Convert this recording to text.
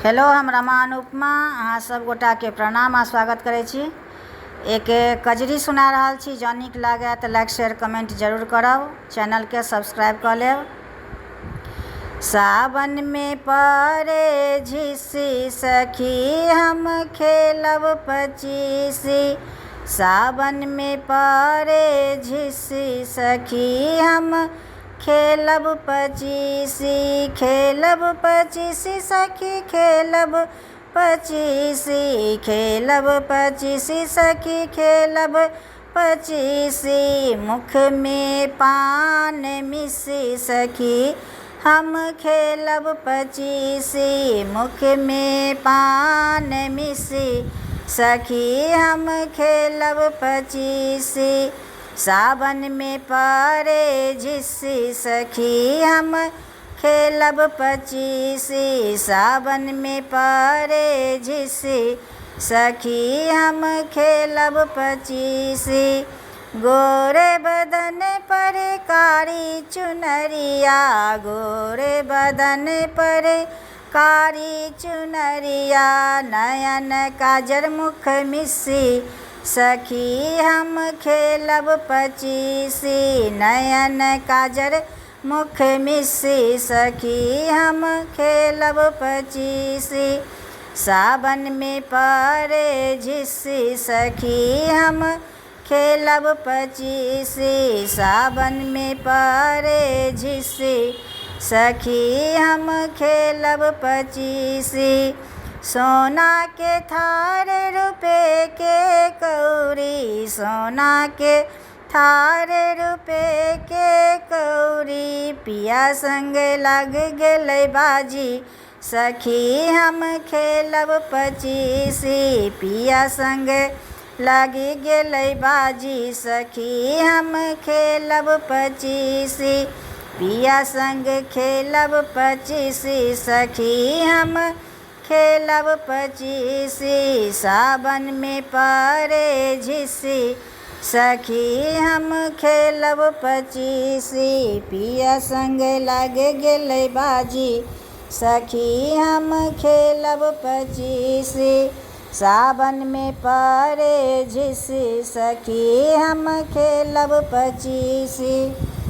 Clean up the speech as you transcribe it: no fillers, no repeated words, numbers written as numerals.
Hello, हम रमा अनुपमा अहाँ सब गोटा के प्रणाम आ स्वागत करै छी। एक कजरी सुना रहल छी, जँ नीक लागे तऽ लाइक शेयर कमेंट जरूर करब, चैनल के सब्सक्राइब कऽ लेब। सावन में पड़े झिसी सखी हम खेलब पचीसी। सावन में पड़े झिसी सखी हम खेलब पचीसी। खेलब पचीसी सखी खेलब पचीसी। खेलब पचीसी सखी खेलब पचीसी। मुख में पान मिसी सखी हम खेलब पचीसी। मुख में पान मिसी सखी हम खेलब पचीसी। सावन में पड़े झिसी सखी हम खेलब पचीसी। सावन में पड़े झिसी सखी हम खेलब पचीसी। गोरे बदन पर कारी चुनरिया, गोरे बदन पर कारी चुनरिया। नयन काजर मुख मिसी सखी हम खेलब पचीसी। नयन काजर मुख मिसी सखी हम खेलब पचीसी। सावन में पड़े झिसी सखी हम खेलब पचीसी। सावन में पड़े झिसी सखी हम खेलब पचीसी। सोना के थार रुपए के कौड़ी, सोना के थार रुपए के कौड़ी। पिया संग लग गेलै बाजी सखी हम खेलब पचीसी। पिया संग लगी गेलै बाजी सखी हम खेलब पचीसी। पिया संग खेलब पचीसी सखी हम खेलब पचीसी। सावन में पड़े झिसी सखी हम खेलब पचीसी। पिया संग लग गेलै बाजी सखी हम खेलब पचीसी। सावन में पड़े झिसी सखी हम खेलब पचीसी।